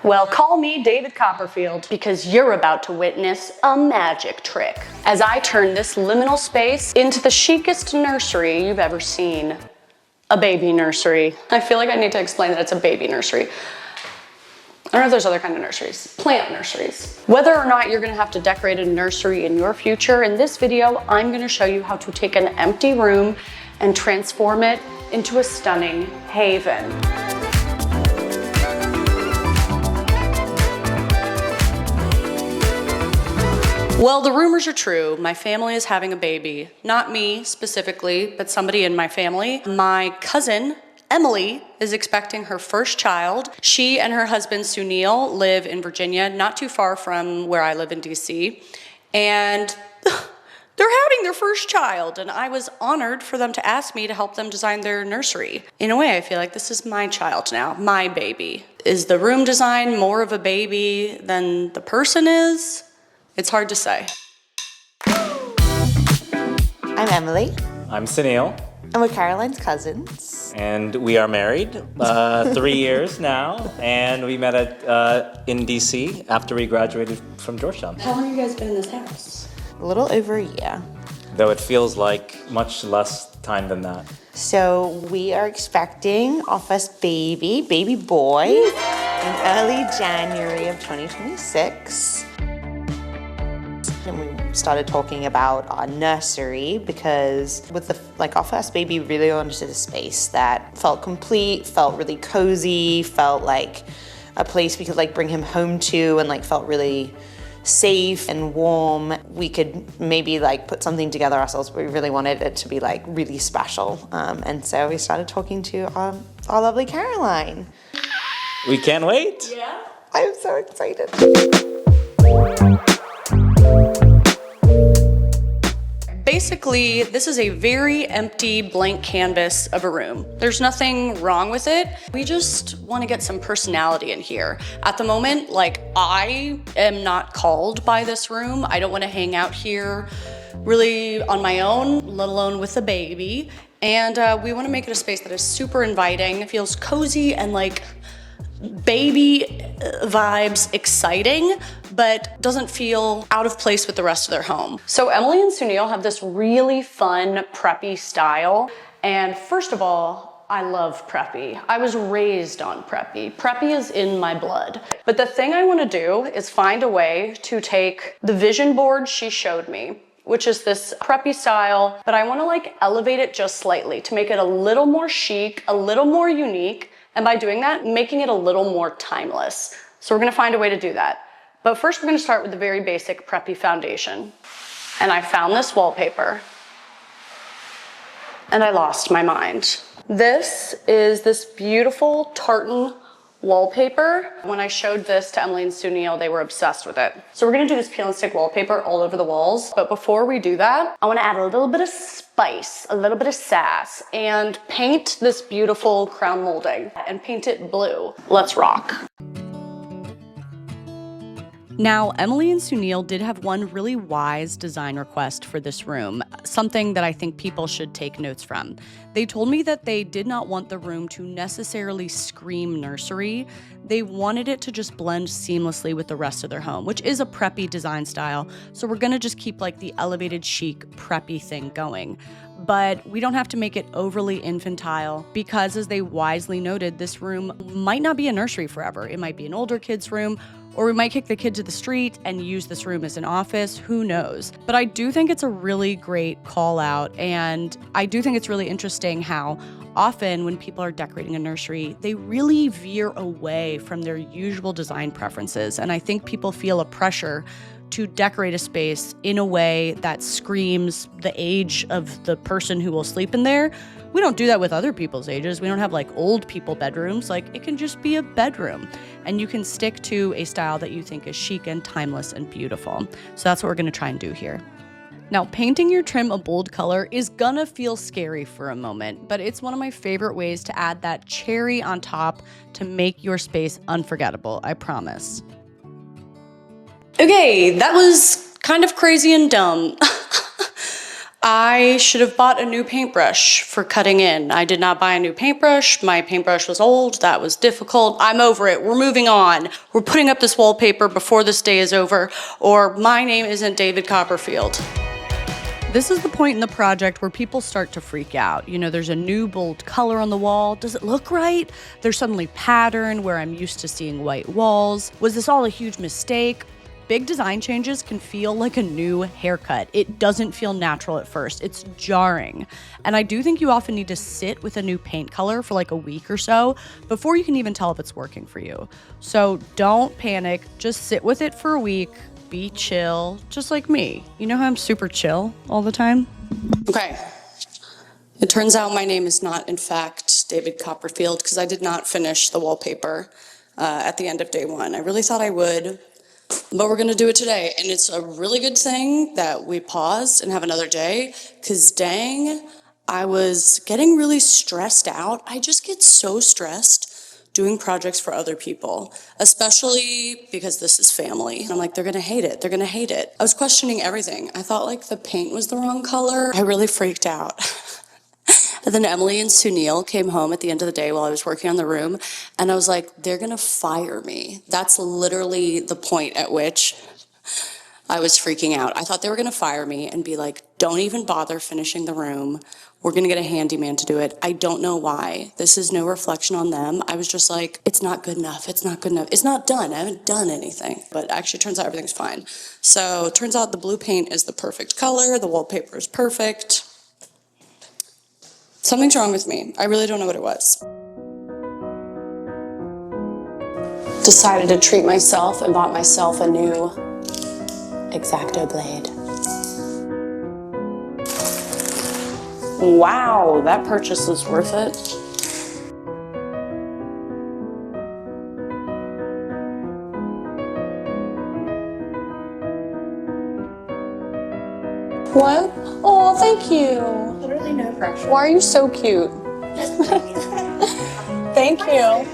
Well, call me 𝗙𝗜𝗟𝗘𝗢𝗑 because you're about to witness a magic trick as I turn this liminal space into the chicest nursery you've ever seen. A baby nursery. I feel like I need to explain that it's a baby nursery. I don't know if there's other kind of nurseries. Plant nurseries. Whether or not you're gonna have to decorate a nursery in your future, in this video, I'm gonna show you how to take an empty room and transform it into a stunning haven. Well, the rumors are true. My family is having a baby. Not me specifically, but somebody in my family. My cousin, Emily, is expecting her first child. She and her husband, Sunil, live in Virginia, not too far from where I live in DC. And they're having their first child, and I was honored for them to ask me to help them design their nursery. In a way, I feel like this is my child now, my baby. Is the room design more of a baby than the person is? It's hard to say. I'm Emily. I'm Sunil. And we're Caroline's cousins. And we are married 3 years now. And we met in DC after we graduated from Georgetown. How long have you guys been in this house? A little over a year. Though it feels like much less time than that. So we are expecting our first baby boy, in early January of 2026. And we started talking about our nursery because with our first baby, we really wanted a space that felt complete, felt really cozy, felt like a place we could bring him home to, and felt really safe and warm. We could maybe put something together ourselves, but we really wanted it to be really special. And so we started talking to our lovely Caroline. We can't wait. Yeah. I'm so excited. Basically, this is a very empty blank canvas of a room. There's nothing wrong with it. We just want to get some personality in here. At the moment, I am not called by this room. I don't want to hang out here really on my own, let alone with a baby. And we want to make it a space that is super inviting, feels cozy and baby vibes exciting, but doesn't feel out of place with the rest of their home. So Emily and Sunil have this really fun preppy style. And first of all, I love preppy. I was raised on preppy. Preppy is in my blood. But the thing I want to do is find a way to take the vision board she showed me, which is this preppy style, but I want to elevate it just slightly to make it a little more chic, a little more unique, and by doing that, making it a little more timeless. So we're gonna find a way to do that. But first we're gonna start with the very basic preppy foundation. And I found this wallpaper and I lost my mind. This is this beautiful tartan wallpaper. When I showed this to Emily and Sunil, they were obsessed with it. So we're gonna do this peel and stick wallpaper all over the walls. But before we do that, I wanna add a little bit of spice, a little bit of sass, and paint this beautiful crown molding and paint it blue. Let's rock. Now, Emily and Sunil did have one really wise design request for this room, something that I think people should take notes from. They told me that they did not want the room to necessarily scream nursery. They wanted it to just blend seamlessly with the rest of their home, which is a preppy design style. So we're gonna just keep the elevated chic preppy thing going. But we don't have to make it overly infantile because, as they wisely noted, this room might not be a nursery forever. It might be an older kid's room, or we might kick the kid to the street and use this room as an office, who knows? But I do think it's a really great call out, and I do think it's really interesting how often when people are decorating a nursery, they really veer away from their usual design preferences. And I think people feel a pressure to decorate a space in a way that screams the age of the person who will sleep in there. We don't do that with other people's ages. We don't have old people bedrooms. It can just be a bedroom, and you can stick to a style that you think is chic and timeless and beautiful. So that's what we're gonna try and do here. Now, painting your trim a bold color is gonna feel scary for a moment, but it's one of my favorite ways to add that cherry on top to make your space unforgettable, I promise. Okay, that was kind of crazy and dumb. I should have bought a new paintbrush for cutting in. I did not buy a new paintbrush. My paintbrush was old. That was difficult. I'm over it. We're moving on. We're putting up this wallpaper before this day is over, or my name isn't David Copperfield. This is the point in the project where people start to freak out. You know, there's a new bold color on the wall. Does it look right? There's suddenly pattern where I'm used to seeing white walls. Was this all a huge mistake? Big design changes can feel like a new haircut. It doesn't feel natural at first. It's jarring. And I do think you often need to sit with a new paint color for like a week or so before you can even tell if it's working for you. So don't panic. Just sit with it for a week. Be chill, just like me. You know how I'm super chill all the time? Okay. It turns out my name is not, in fact, David Copperfield, because I did not finish the wallpaper at the end of day one. I really thought I would. But we're gonna do it today, and it's a really good thing that we paused and have another day, because dang, I was getting really stressed out. I just get so stressed doing projects for other people, especially because this is family. And I'm like, they're gonna hate it, they're gonna hate it. I was questioning everything. I thought like the paint was the wrong color. I really freaked out. And then Emily and Sunil came home at the end of the day while I was working on the room, and I was like, they're gonna fire me. That's literally the point at which I was freaking out. I thought they were gonna fire me and be like, don't even bother finishing the room. We're gonna get a handyman to do it. I don't know why. This is no reflection on them. I was just like, it's not good enough. It's not good enough. It's not done. I haven't done anything. But actually, it turns out everything's fine. So it turns out the blue paint is the perfect color. The wallpaper is perfect. Something's wrong with me. I really don't know what it was. Decided to treat myself and bought myself a new X-Acto blade. Wow, that purchase is worth it. What? Oh, thank you. Literally no pressure. Why are you so cute? Thank you.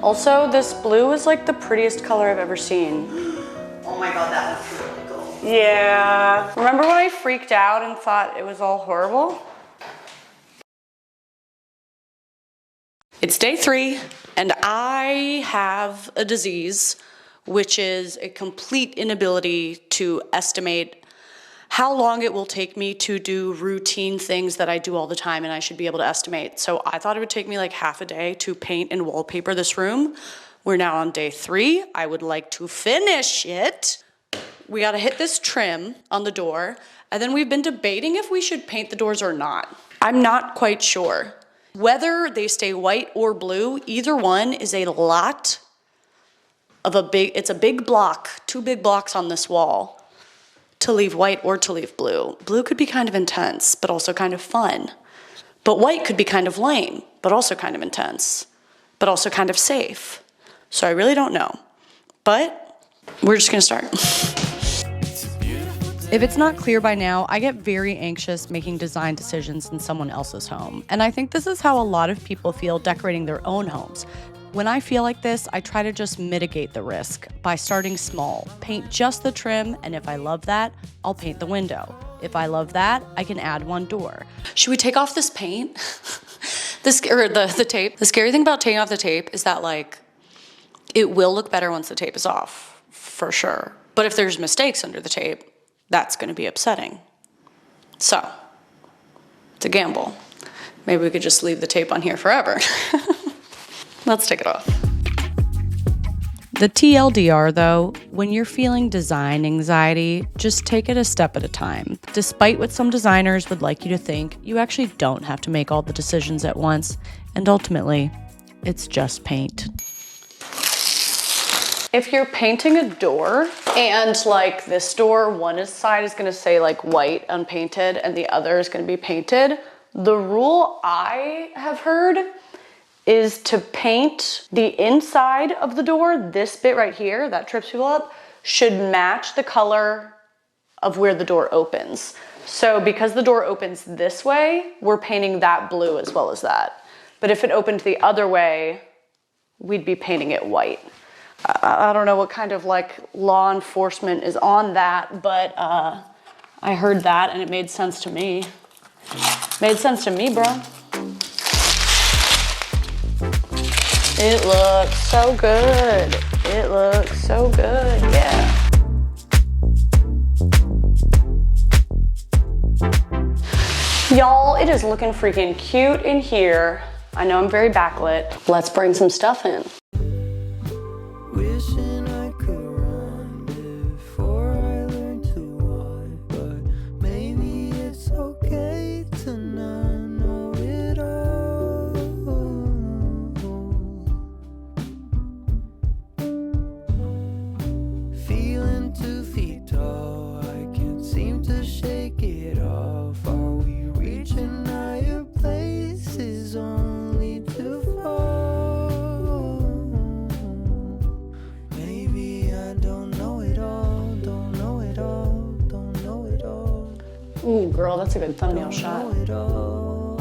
Also, this blue is like the prettiest color I've ever seen. Oh my god, that looks really cool. Yeah. Remember when I freaked out and thought it was all horrible? It's day 3, and I have a disease, which is a complete inability to estimate how long it will take me to do routine things that I do all the time, and I should be able to estimate. So I thought it would take me like half a day to paint and wallpaper this room. We're now on day 3. I would like to finish it. We gotta hit this trim on the door, and then we've been debating if we should paint the doors or not. I'm not quite sure. Whether they stay white or blue, either one is a lot of it's a big block, 2 big blocks on this wall to leave white or to leave blue. Blue could be kind of intense, but also kind of fun. But white could be kind of lame, but also kind of intense, but also kind of safe. So I really don't know, but we're just gonna start. If it's not clear by now, I get very anxious making design decisions in someone else's home. And I think this is how a lot of people feel decorating their own homes. When I feel like this, I try to just mitigate the risk by starting small. Paint just the trim, and if I love that, I'll paint the window. If I love that, I can add 1 door. Should we take off this paint? the tape? The scary thing about taking off the tape is that like, it will look better once the tape is off, for sure. But if there's mistakes under the tape, that's gonna be upsetting. So, it's a gamble. Maybe we could just leave the tape on here forever. Let's take it off. The TLDR though, when you're feeling design anxiety, just take it a step at a time. Despite what some designers would like you to think, you actually don't have to make all the decisions at once, and ultimately, it's just paint. If you're painting a door and like this door, one side is gonna say like white unpainted and the other is gonna be painted, the rule I have heard is to paint the inside of the door, this bit right here, that trips people up, should match the color of where the door opens. So because the door opens this way, we're painting that blue as well as that. But if it opened the other way, we'd be painting it white. I don't know what kind of like law enforcement is on that, but I heard that and it made sense to me. Made sense to me, bro. It looks so good. It looks so good, yeah. Y'all, it is looking freaking cute in here. I know I'm very backlit. Let's bring some stuff in. Wishing I could run before I learn to walk, but maybe it's okay to not know it all. Feeling 2 feet tall, I can't seem to shake it off. Are we reaching higher places only to fall? Maybe I don't know it all, don't know it all, don't know it all. Ooh, girl, that's a good thumbnail shot. Know it all.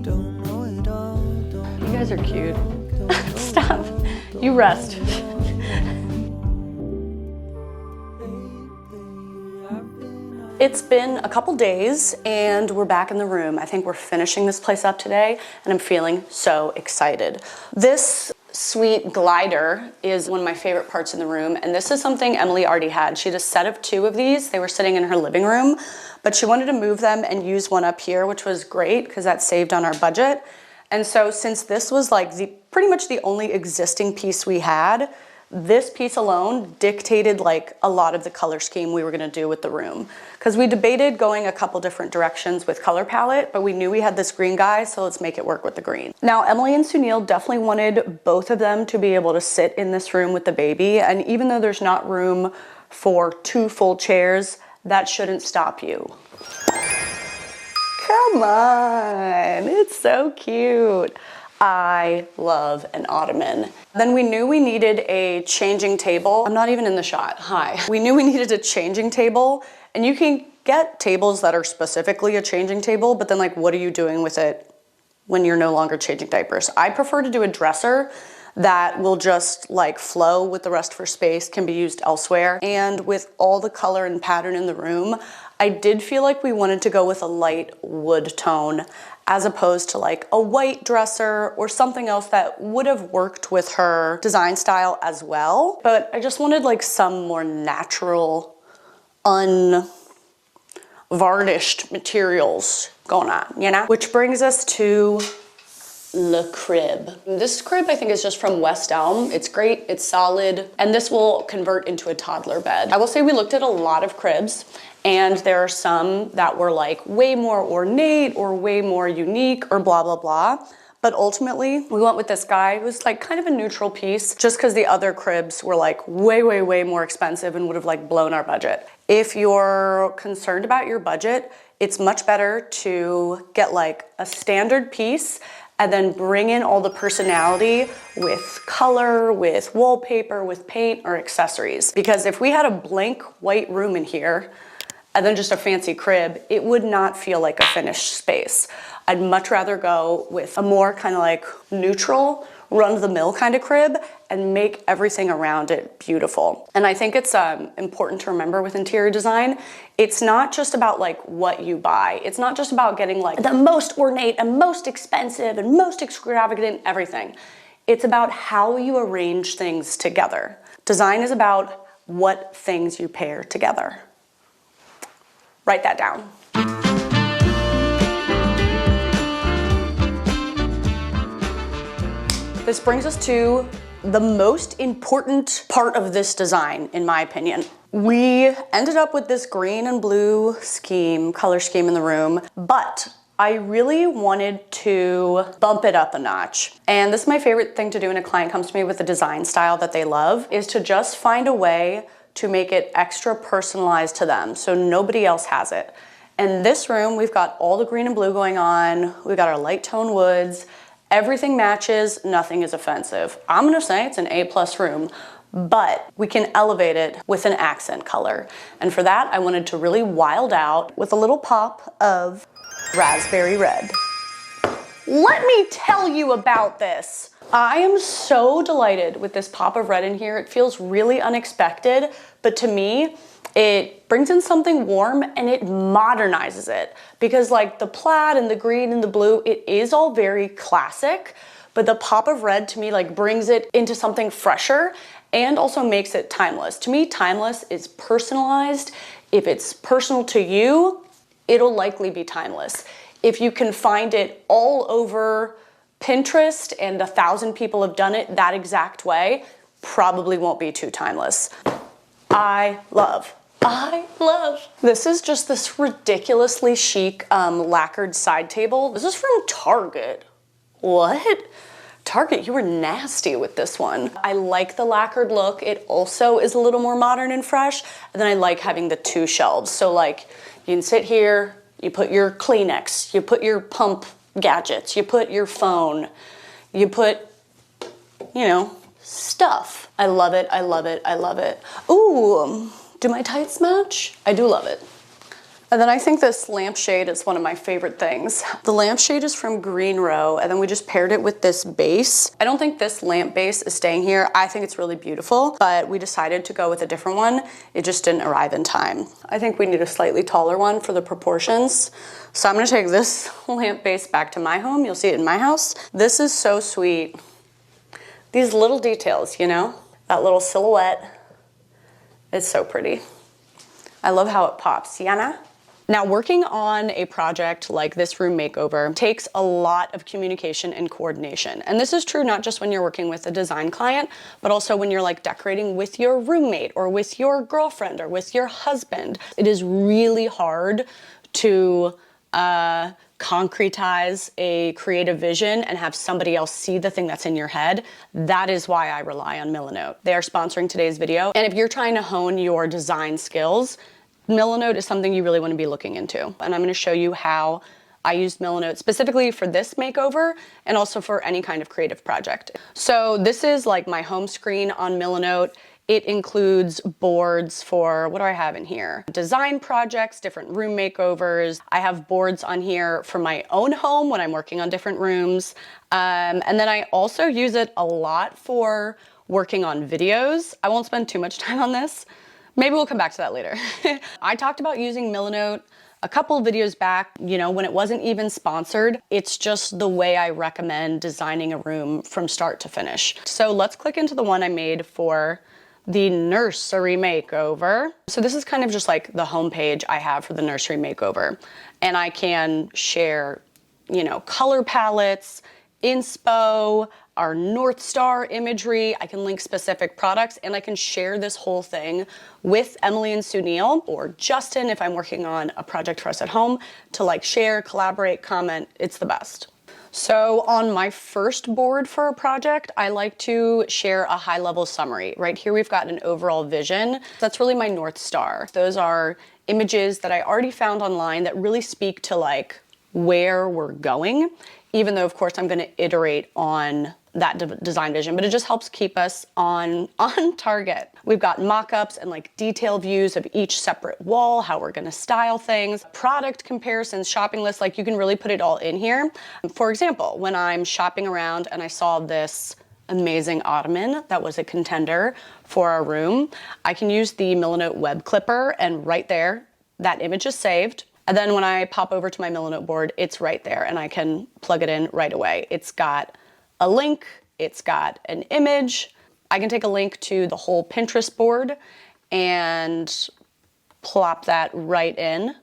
Don't know it all, don't You guys are cute. Stop. You rest. It's been a couple days and we're back in the room. I think we're finishing this place up today and I'm feeling so excited. This sweet glider is one of my favorite parts in the room, and this is something Emily already had. She had a set of 2 of these. They were sitting in her living room, but she wanted to move them and use one up here, which was great because that saved on our budget. And so since this was like pretty much the only existing piece we had, this piece alone dictated like a lot of the color scheme we were gonna do with the room. Because we debated going a couple different directions with color palette, but we knew we had this green guy, so let's make it work with the green. Now, Emily and Sunil definitely wanted both of them to be able to sit in this room with the baby, and even though there's not room for 2 full chairs, that shouldn't stop you. Come on, it's so cute. I love an ottoman. Then we knew we needed a changing table. I'm not even in the shot, hi. We knew we needed a changing table, and you can get tables that are specifically a changing table, but then like, what are you doing with it when you're no longer changing diapers? I prefer to do a dresser that will just like flow with the rest of her space, can be used elsewhere. And with all the color and pattern in the room, I did feel like we wanted to go with a light wood tone as opposed to like a white dresser or something else that would have worked with her design style as well. But I just wanted like some more natural, unvarnished materials going on, you know? Which brings us to the crib. This crib I think is just from West Elm. It's great, it's solid, and this will convert into a toddler bed. I will say we looked at a lot of cribs, and there are some that were like way more ornate or way more unique or blah, blah, blah. But ultimately, we went with this guy. It was like kind of a neutral piece just because the other cribs were like way, way, way more expensive and would have like blown our budget. If you're concerned about your budget, it's much better to get like a standard piece and then bring in all the personality with color, with wallpaper, with paint, or accessories. Because if we had a blank white room in here, and then just a fancy crib, it would not feel like a finished space. I'd much rather go with a more kind of like neutral, run-of-the-mill kind of crib and make everything around it beautiful. And I think it's important to remember with interior design, it's not just about like what you buy. It's not just about getting like the most ornate and most expensive and most extravagant everything. It's about how you arrange things together. Design is about what things you pair together. Write that down. This brings us to the most important part of this design, in my opinion. We ended up with this green and blue scheme, color scheme in the room, but I really wanted to bump it up a notch. And this is my favorite thing to do when a client comes to me with a design style that they love, is to just find a way to make it extra personalized to them so nobody else has it. In this room, we've got all the green and blue going on. We've got our light tone woods. Everything matches, nothing is offensive. I'm gonna say it's an A+ room, but we can elevate it with an accent color. And for that, I wanted to really wild out with a little pop of raspberry red. Let me tell you about this. I am so delighted with this pop of red in here. It feels really unexpected, but to me, it brings in something warm and it modernizes it. Because like the plaid and the green and the blue, it is all very classic, but the pop of red to me like brings it into something fresher and also makes it timeless. To me, timeless is personalized. If it's personal to you, it'll likely be timeless. If you can find it all over Pinterest and 1,000 people have done it that exact way, probably won't be too timeless. I love. This is just this ridiculously chic lacquered side table. This is from Target. What? Target, you were nasty with this one. I like the lacquered look. It also is a little more modern and fresh. And then I like having the 2 shelves. So like you can sit here, you put your Kleenex, you put your pump gadgets, you put your phone, you put, you know, stuff. I love it, I love it, I love it. Ooh, do my tights match? I do love it. And then I think this lampshade is one of my favorite things. The lampshade is from Green Row, and then we just paired it with this base. I don't think this lamp base is staying here. I think it's really beautiful, but we decided to go with a different one. It just didn't arrive in time. I think we need a slightly taller one for the proportions. So I'm gonna take this lamp base back to my home. You'll see it in my house. This is so sweet. These little details, you know? That little silhouette. It's so pretty. I love how it pops. Yana? Now, working on a project like this room makeover takes a lot of communication and coordination. And this is true not just when you're working with a design client, but also when you're like decorating with your roommate or with your girlfriend or with your husband. It is really hard to concretize a creative vision and have somebody else see the thing that's in your head. That is why I rely on Milanote. They are sponsoring today's video. And if you're trying to hone your design skills, Milanote is something you really want to be looking into. And I'm going to show you how I used Milanote specifically for this makeover and also for any kind of creative project. So this is like my home screen on Milanote. It includes boards for, what do I have in here? Design projects, different room makeovers. I have boards on here for my own home when I'm working on different rooms. And then I also use it a lot for working on videos. I won't spend too much time on this. Maybe we'll come back to that later. I talked about using Milanote a couple of videos back, you know, when it wasn't even sponsored. It's just the way I recommend designing a room from start to finish. So let's click into the one I made for the nursery makeover. So this is kind of just like the homepage I have for the nursery makeover. And I can share, you know, color palettes, inspo, our North Star imagery. I can link specific products, and I can share this whole thing with Emily and Sunil or Justin if I'm working on a project for us at home to like share, collaborate, comment. It's the best. So on my first board for a project, I like to share a high-level summary. Right here we've got an overall vision. That's really my North Star. Those are images that I already found online that really speak to like where we're going, even though of course I'm going to iterate on that design vision, but it just helps keep us on target. We've got mock-ups and like detailed views of each separate wall, how we're gonna style things, product comparisons, shopping lists, like you can really put it all in here. For example, when I'm shopping around and I saw this amazing ottoman that was a contender for our room, I can use the Milanote web clipper and right there, that image is saved. And then when I pop over to my Milanote board, it's right there and I can plug it in right away. It's got a link, it's got an image. I can take a link to the whole Pinterest board and plop that right in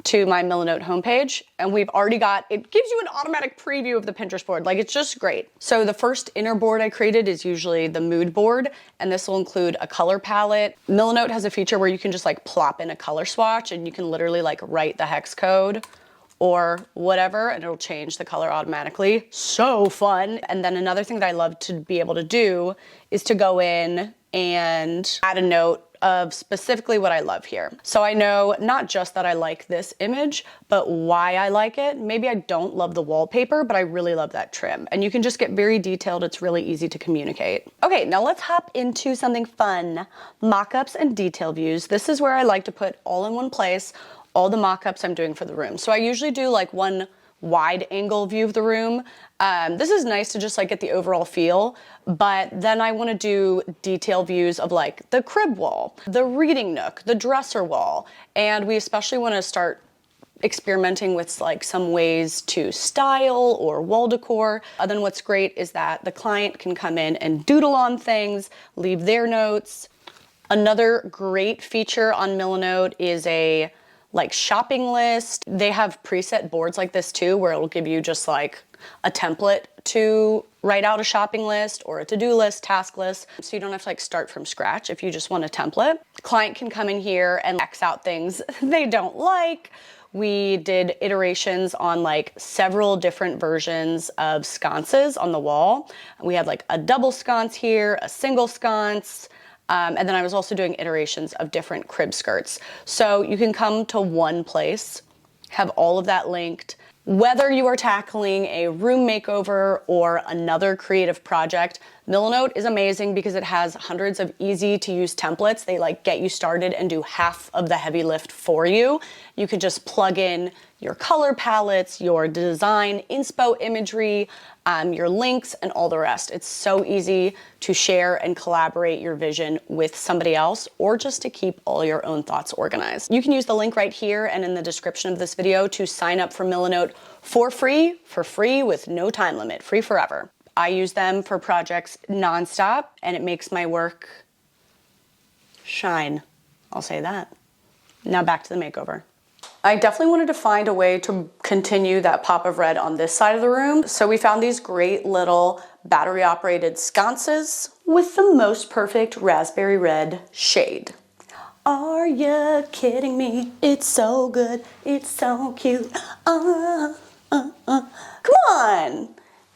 to my Milanote homepage. And we've already got, it gives you an automatic preview of the Pinterest board. Like it's just great. So the first inner board I created is usually the mood board, and this will include a color palette. Milanote has a feature where you can just like plop in a color swatch and you can literally like write the hex code or whatever, and it'll change the color automatically. So fun. And then another thing that I love to be able to do is to go in and add a note of specifically what I love here. So I know not just that I like this image, but why I like it. Maybe I don't love the wallpaper, but I really love that trim. And you can just get very detailed. It's really easy to communicate. Okay, now let's hop into something fun. Mock-ups and detail views. This is where I like to put all in one place all the mock-ups I'm doing for the room. So I usually do like one wide angle view of the room. This is nice to just like get the overall feel, but then I want to do detail views of like the crib wall, the reading nook, the dresser wall, and we especially want to start experimenting with like some ways to style or wall decor. And then what's great is that the client can come in and doodle on things, leave their notes. Another great feature on Milanote is a like shopping list. They have preset boards like this too, where it'll give you just like a template to write out a shopping list or a to-do list, task list. So you don't have to like start from scratch if you just want a template. The client can come in here and X out things they don't like. We did iterations on like several different versions of sconces on the wall. We had like a double sconce here, a single sconce, and then I was also doing iterations of different crib skirts. So you can come to one place, have all of that linked. Whether you are tackling a room makeover or another creative project, Milanote is amazing because it has hundreds of easy to use templates. They like get you started and do half of the heavy lift for you. You can just plug in your color palettes, your design, inspo imagery, your links, and all the rest. It's so easy to share and collaborate your vision with somebody else or just to keep all your own thoughts organized. You can use the link right here and in the description of this video to sign up for Milanote for free with no time limit, free forever. I use them for projects nonstop and it makes my work shine. I'll say that. Now back to the makeover. I definitely wanted to find a way to continue that pop of red on this side of the room. So we found these great little battery operated sconces with the most perfect raspberry red shade. Are you kidding me? It's so good. It's so cute. Come on.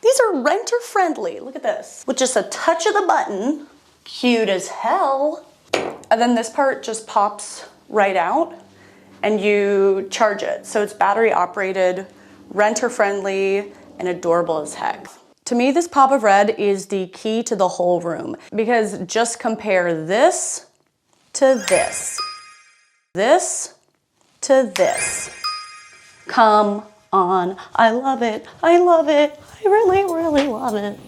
These are renter friendly. Look at this. With just a touch of the button, cute as hell. And then this part just pops right out and you charge it. So it's battery operated, renter friendly, and adorable as heck. To me, this pop of red is the key to the whole room because just compare this to this, this to this. Come on, I love it, I love it. I really, really love it.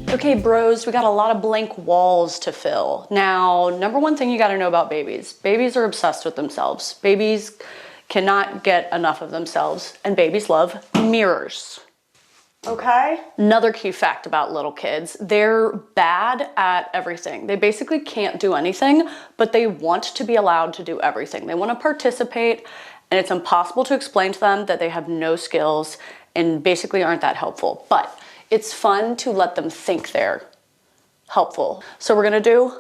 Okay, bros, we got a lot of blank walls to fill. Now, number one thing you gotta know about babies. Babies are obsessed with themselves. Babies cannot get enough of themselves, and babies love mirrors. Okay? Another key fact about little kids, they're bad at everything. They basically can't do anything, but they want to be allowed to do everything. They want to participate, and it's impossible to explain to them that they have no skills and basically aren't that helpful. But it's fun to let them think they're helpful. So we're gonna do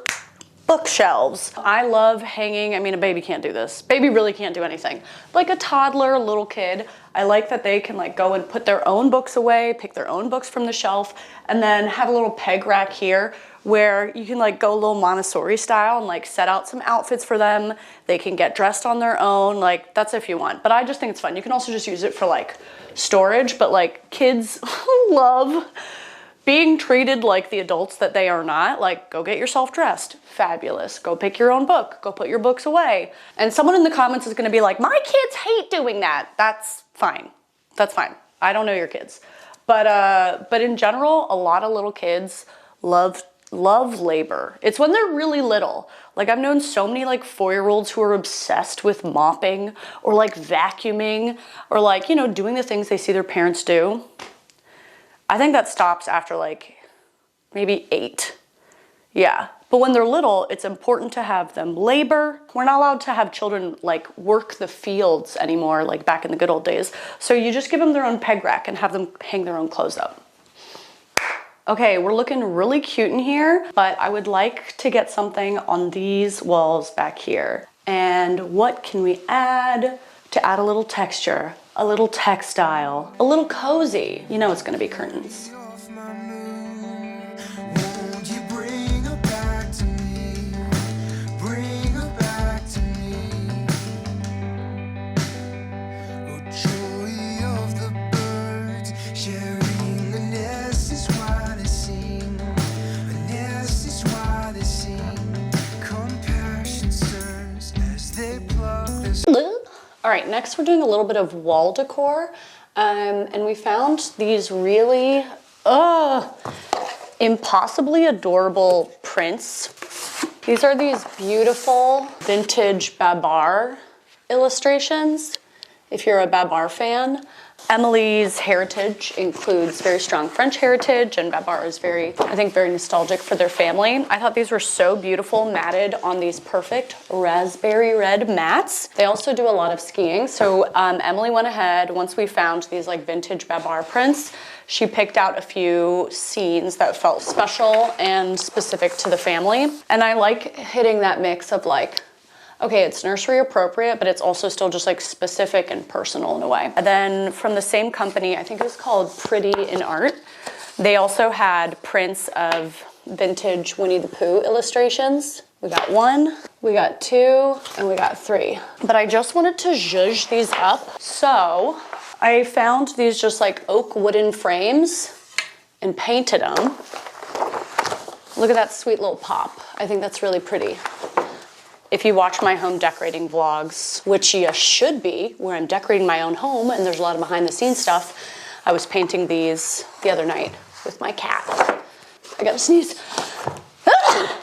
bookshelves. I love hanging, I mean, a baby can't do this. Baby really can't do anything. Like a toddler, a little kid, I like that they can like go and put their own books away, pick their own books from the shelf, and then have a little peg rack here where you can like go a little Montessori style and like set out some outfits for them. They can get dressed on their own, like that's if you want. But I just think it's fun. You can also just use it for like storage, but like kids love being treated like the adults that they are not. Like, go get yourself dressed. Fabulous. Go pick your own book. Go put your books away. And someone in the comments is gonna be like, my kids hate doing that. That's fine. That's fine. I don't know your kids. But in general, a lot of little kids love labor. It's when they're really little. Like I've known so many like 4-year-olds who are obsessed with mopping or like vacuuming or like, you know, doing the things they see their parents do. I think that stops after like maybe 8. Yeah. But when they're little, it's important to have them labor. We're not allowed to have children like work the fields anymore, like back in the good old days. So you just give them their own peg rack and have them hang their own clothes up. Okay, we're looking really cute in here, but I would like to get something on these walls back here. And what can we add to add a little texture, a little textile, a little cozy? You know it's gonna be curtains. Won't you All right, next we're doing a little bit of wall decor. And we found these really impossibly adorable prints. These are these beautiful vintage 𝗟𝗡𝗡𝗚 illustrations, if you're a 𝗟𝗡𝗡 fan. Emily's heritage includes very strong French heritage, and 𝗟𝗡𝗡𝗡 is very nostalgic for their family. I thought these were so beautiful, matted on these perfect raspberry red mats. They also do a lot of skiing, so Emily went ahead, once we found these like vintage 𝗟𝗡𝗡𝗚 prints, she picked out a few scenes that felt special and specific to the family. And I like hitting that mix of like, okay, it's nursery appropriate, but it's also still just like specific and personal in a way. And then from the same company, I think it was called 𝗟𝗜𝗟𝗏𝗡𝗡, they also had prints of vintage Winnie the Pooh illustrations. We got 1, we got 2, and we got 3. But I just wanted to zhuzh these up. So I found these just like oak wooden frames and painted them. Look at that sweet little pop. I think that's really pretty. If you watch my home decorating vlogs, which you should be, where I'm decorating my own home and there's a lot of behind the scenes stuff, I was painting these the other night with my cat. I gotta sneeze.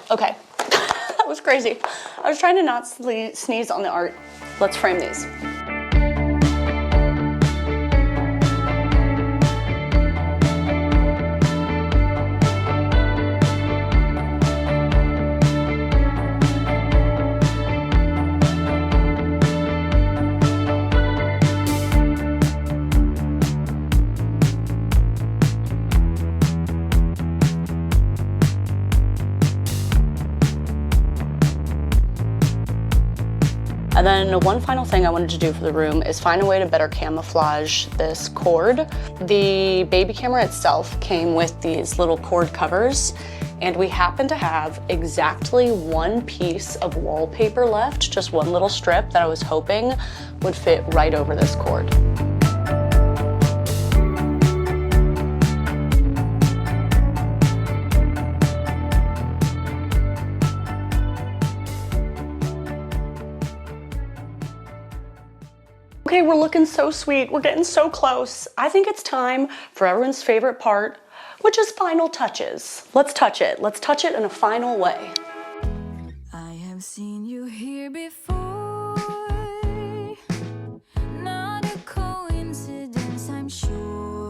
Okay, that was crazy. I was trying to not sneeze on the art. Let's frame these. And then one final thing I wanted to do for the room is find a way to better camouflage this cord. The baby camera itself came with these little cord covers, and we happen to have exactly 1 piece of wallpaper left, just 1 little strip that I was hoping would fit right over this cord. Okay, we're looking so sweet. We're getting so close. I think it's time for everyone's favorite part, which is final touches. Let's touch it. Let's touch it in a final way. I have seen you here before. Not a coincidence, I'm sure.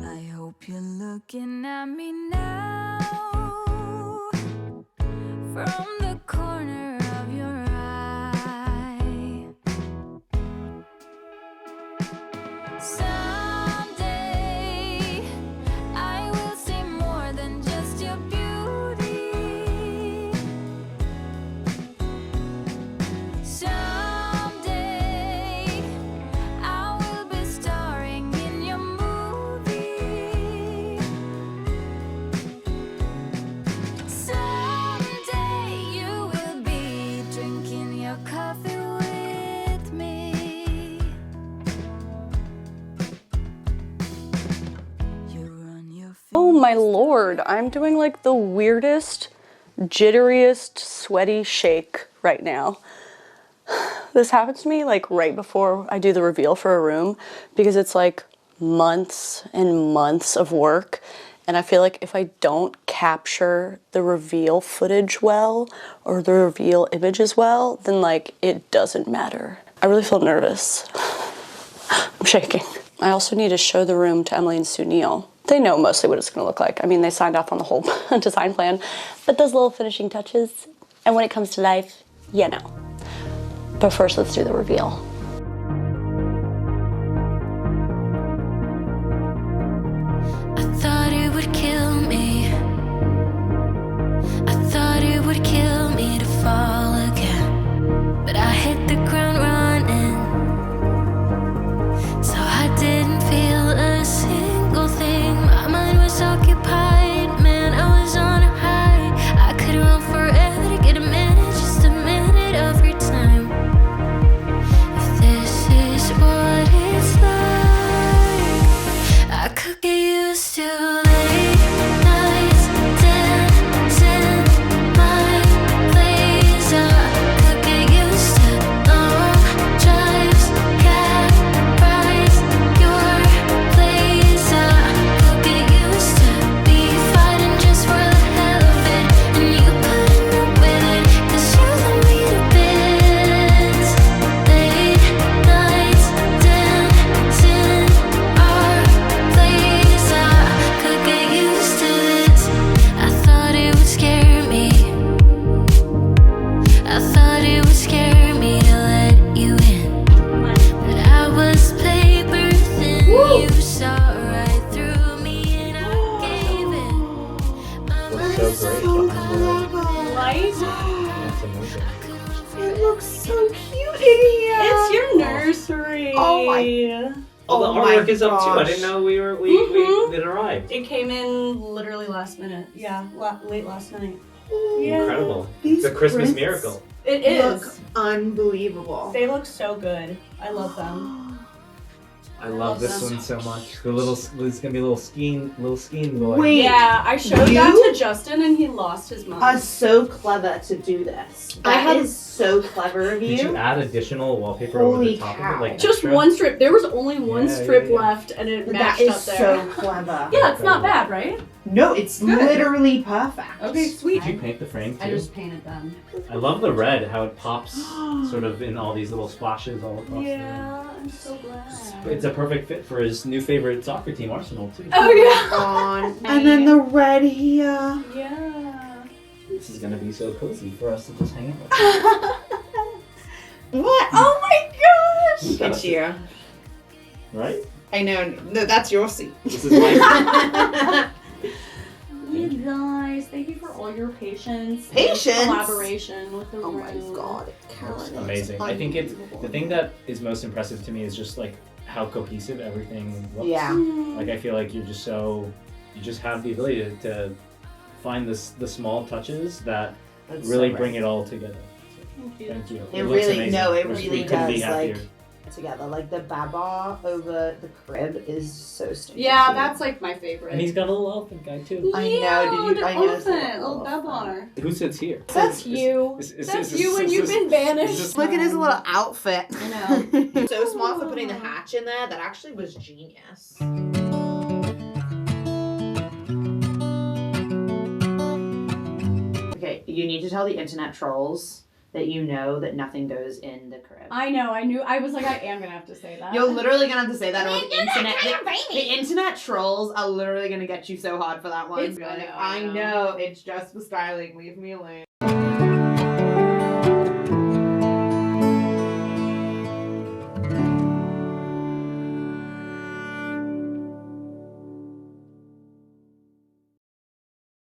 I hope you're looking at me now from the corner of your eye. Someday I will see more than just your beauty. Someday I will be starring in your movie. Someday you will be drinking your coffee with me. Oh my lord, I'm doing like the weirdest, jitteriest, sweaty shake right now. This happens to me like right before I do the reveal for a room because it's like months and months of work, and I feel like if I don't capture the reveal footage well or the reveal images well, then like it doesn't matter. I really feel nervous. I'm shaking. I also need to show the room to Emily and Sunil. They know mostly what it's gonna look like. I mean, they signed off on the whole design plan, but those little finishing touches, and when it comes to life, you know. But first, let's do the reveal. I thought it would kill me. I thought it would kill me to fall again. But I hit the ground running, so I didn't feel a single thing. My mind was occupied, man, I was on a high. I could run forever to get a minute, just a minute of your time. If this is what it's like, I could get used to late nights dancing my place. I could get used to Nursery. Oh my- Oh, the Oh my artwork is up too. I gosh. didn't know we it arrived. It came in literally last minute. Yeah, late last night. Yeah. Incredible. These It's a Christmas prints miracle. It is. Look unbelievable. They look so good. I love them. I love this one so much. The little, it's gonna be a little skiing boy. Wait. Yeah, I showed that to Justin and he lost his mind. Are so clever to do this. That is so clever of Did you you. add additional wallpaper over Holy the top cow. of it? Like Just extra? one strip. There was only one Yeah, strip yeah, yeah. left and it That matched is up there. so clever. Yeah, it's not bad, right? No, it's Good. literally perfect. Okay, sweet. Did you paint the frame too? I just painted them. I love the red, how it pops sort of in all these little splashes all across Yeah, I'm so glad. It's a perfect fit for his new favorite soccer team, Arsenal, too. Oh yeah. On. And then the red here. Yeah. This is gonna be so cozy for us to just hang out. What? Oh my gosh. It's you. Right? I know. No, that's your seat. This is my. You guys, thank you for all your patience. and Patience? Collaboration with the Oh my room. god, Caroline. Amazing. I think it's the thing that is most impressive to me is just like how cohesive everything looks. Yeah. Like I feel like you just have the ability to find the small touches that That's really so bring right. it all together. Thank you. Thank you. It looks really, amazing. no, it We really couldn't be does. Like happier. together, like the baba over the crib is so stinky. Yeah, that's like my favorite. And he's got a little elephant guy too. I know, did you- the I noticed that elephant, little elephant. Babar. Who sits here? That's you. That's you when you've been banished. Look at his little outfit. I know. So smart for putting the hatch in there. That actually was genius. Okay, you need to tell the internet trolls that you know that nothing goes in the crib. I know. I knew. I was like, I am gonna have to say that. You're literally gonna have to say that, or the internet trolls are literally gonna get you so hard for that one. It's- Be like, I know. it's just for styling. Leave me alone.